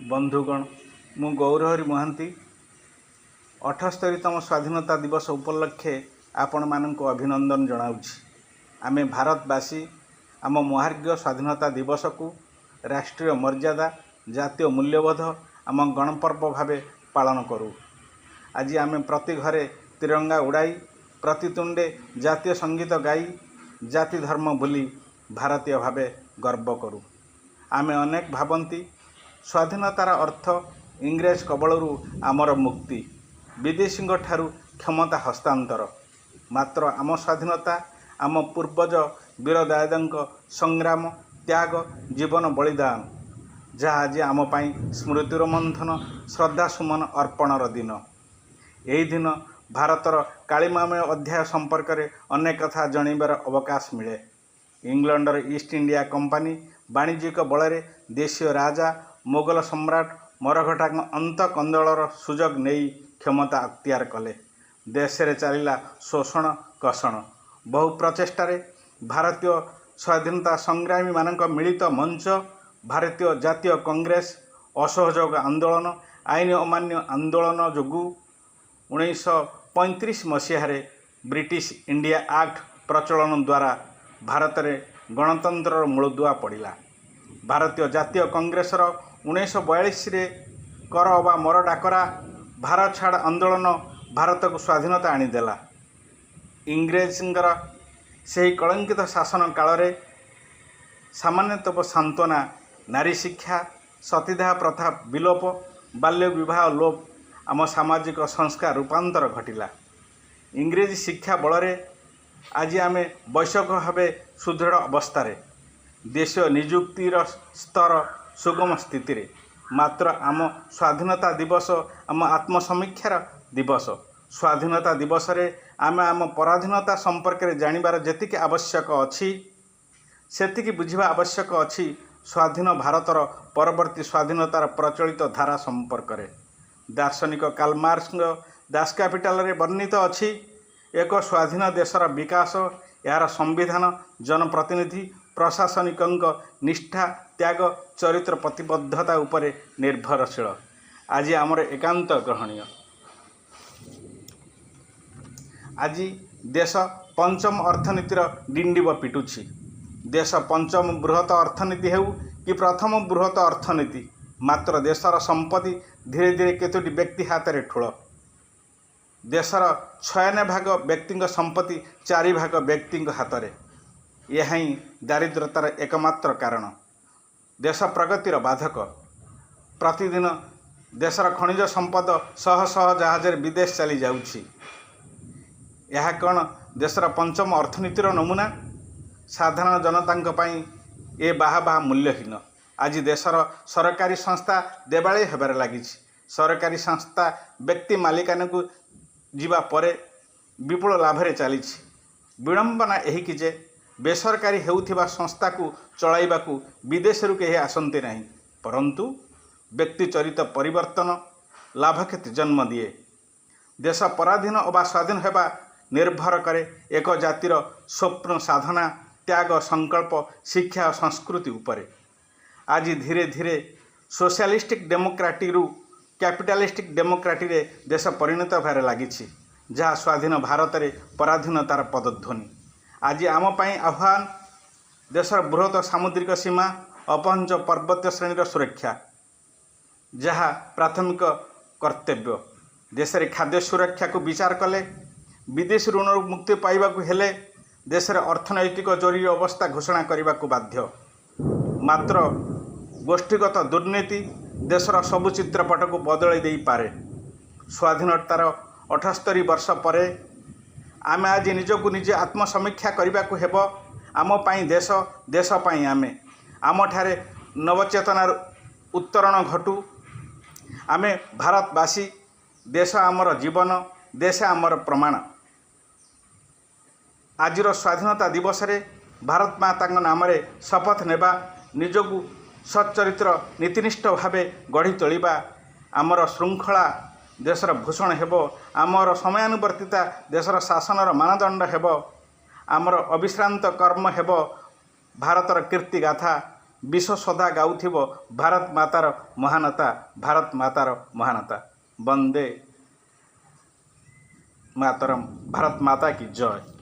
बंधुगण मु गौरहरि महांती 78तम स्वाधीनता दिवस उपलक्षे आपण मानक अभिनंदन जनाऊँच। आमे भारतवासी आम महार्घ स्वाधीनता दिवस को राष्ट्रीय मर्यादा जातीय मूल्यबोध आम गणपर्व भावे पालन करूँ। आज आमे प्रति घरे तिरंगा उड़ाई प्रति तुंडे जातीय संगीत गाई जाति धर्म भूली भारतीय भावे गर्व करूँ। आमे अनेक भावती स्वाधीनतार अर्थ इंग्रेज कबलरू आमर मुक्ति विदेशी ठारू क्षमता हस्तांतर। मात्र आम स्वाधीनता आम पूर्वज वीर दायादंक संग्राम त्याग जीवन बलिदान जहाँ आज आम पाई स्मृतिर मंथन श्रद्धा सुमन अर्पणर दिन। यही दिन भारतर कालिमामय अध्याय संपर्क में अनेक कथा जनइबार अवकाश मिले। इंग्लैंडर ईस्ट इंडिया कंपानी वाणिज्यिक बल देशीय राजा मोगल सम्राट मरघटा अंत कंदलर सुजोग नहीं क्षमता अख्तियार कले। देश रे चलिला शोषण कषण। बहु प्रचेष्टार भारतीय स्वाधीनता संग्रामी मानक मिलित मंच भारतीय जातीय कांग्रेस असहयोग आंदोलन आईन अमान्य आंदोलन जोगु 1935 मसीह ब्रिटिश इंडिया एक्ट प्रचलन द्वारा भारत में गणतंत्र मूलदुआ पड़ा। भारतीय जातीय कांग्रेसर 1942 कर अबा मर डाकरा भारत छाड़ आंदोलन भारत को स्वाधीनता आनीदेला। इंग्रेजर से कलंकित शासन काल रे सामान्यतः सांत्वना नारी शिक्षा सतीदाह प्रथा विलोप बाल्य विवाह लोप आम सामाजिक संस्कार रूपांतर घटिला। इंग्रेजी शिक्षा बल आज आम वैश्विक भाव सुदृढ़ अवस्था देशीय निजुक्तिर स्तर सुगम स्थिति रे। मात्र आम स्वाधीनता दिवस आम आत्मसमीक्षार दिवस। स्वाधीनता दिवस रे आम आम पराधीनता संपर्क में जानिबार जेतिकी आवश्यक अच्छी सेतिकी बुझिबा आवश्यक अच्छी स्वाधीन भारतर परवर्ती स्वाधीनतार प्रचलित धारा संपर्क में। दार्शनिक कार्ल मार्क्स दास कैपिटल रे वर्णित अच्छी एक स्वाधीन देशर विकास यार संविधान जनप्रतिनिधि प्रशासनिक निष्ठा त्याग चरित्र प्रतिबद्धता उपरे निर्भरशील। आज आमर एकांत ग्रहणीय। आज देश पंचम अर्थनीतिर डिंडिब पिटुछि। देश पंचम बृहत अर्थनीति हेउ कि प्रथम बृहत अर्थनीति मात्र देशर संपत्ति धीरे धीरे केतोटी व्यक्ति हाथ में ठूल। देशर 96 भाग व्यक्ति संपत्ति 4 भाग व्यक्ति हाथ में। यह ही दारिद्रतार एकमात्र कारण। देश प्रगतिर बाधक। प्रतिदिन देशर खनिज संपद शह शह जहाज विदेश चली जाउछि। यह कौन देशर पंचम अर्थनीतिर नमूना? साधारण जनता पाई ए बाहा बाहा मूल्यहीन। आज देशर सरकारी संस्था देवाली हेबार लगी। सरकारी संस्था व्यक्ति मालिकाना को जीवा परे विपुल लाभरे चली। विडंबना यही कि जे बेसरकारी हेउथिबा संस्था को चलाइबाकू विदेशरू केही आसंती नहीं, परंतु व्यक्ति चरित परिवर्तन लाभ क्षति जन्म दिए। देश पराधीन अबा स्वाधीन हेबा निर्भर करे एक जातिर स्वप्न साधना त्याग संकल्प शिक्षा और संस्कृति उपरे। आज धीरे धीरे सोशलिस्टिक डेमोक्राटी रु कैपिटालिस्टिक डेमोक्राटी रे देश परिणत होबार लगी, जहाँ स्वाधीन भारत रे पराधीनतार पदध्वनि। आज आम पाई आह्वान देशर बृहत सामुद्रिक सीमा अपहंच पर्वत श्रेणीर सुरक्षा, जहाँ प्राथमिक कर्तव्य। देश रे खाद्य सुरक्षा को विचार कले विदेशी ऋण मुक्ति पाइबा हेले देश रे अर्थनैतिक जरूरी अवस्था घोषणा करने को बाध्य। मात्र गोष्ठीगत दुर्नीति देशर सबु चित्रपट को बदल दे पारे। स्वाधीनतार 78 वर्ष पर आमे आज निजको निजे आत्मसमीक्षा करने को हेब। आम पाई देश देश पाई आमे आम ठारे नवचेतनार उत्तरण घटू। आमे भारतवासी देश आमर जीवन देश आमर प्रमाण। आजिर स्वाधीनता दिवस रे भारत माता नाम रे शपथ नेबा निजको सच्चरित्र नीतिनिष्ठ भावे गढ़ी तोलिबा आमर श्रृंखला देशर भूषण हेब। आमर समयानुवर्तिता देशर शासनर मानदंड हेब। आमर अविश्रांत कर्म हेब भारतर कीर्ति गाथा विश्व सदा गाउथिबो भारत मातार महानता, भारत मातार महानता। वंदे मातरम। भारत माता की जय।